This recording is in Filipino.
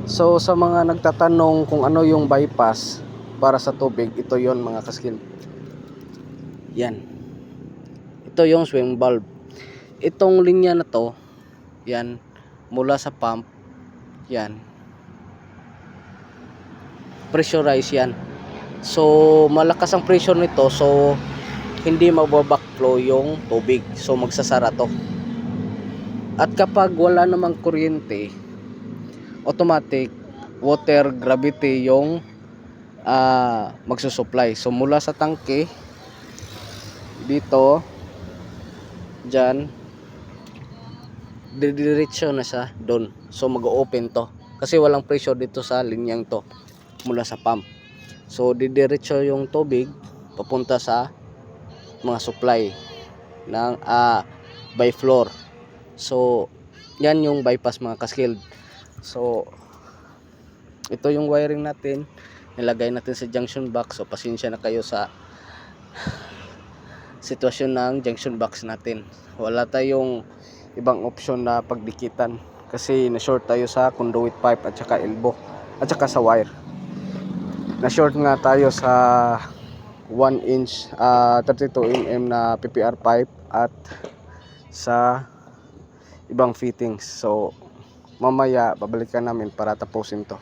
So sa mga nagtatanong kung ano yung bypass para sa tubig, ito yon mga kaskil. Yan. Ito yung swing valve. Itong linya na to, yan, mula sa pump, yan. Pressurize yan. So malakas ang pressure nito, so hindi magbabackflow yung tubig. So magsasara to. At kapag wala namang kuryente, automatic water gravity yung magsusupply. So mula sa tangke dito, dyan, didiretso na siya doon. So mag-open to kasi walang pressure dito sa linyang to mula sa pump. So didiretso yung tubig papunta sa mga supply ng by floor. So yan yung bypass mga kaskilled. So ito yung wiring natin, nilagay natin sa junction box. So pasensya na kayo sa sitwasyon ng junction box natin. Wala tayong ibang option na pagdikitan kasi na-short tayo sa conduit pipe at saka elbow at saka sa wire. Na-short nga tayo sa 1 inch 32 mm na PPR pipe at sa ibang fittings. So mamaya babalikan namin para tapusin to.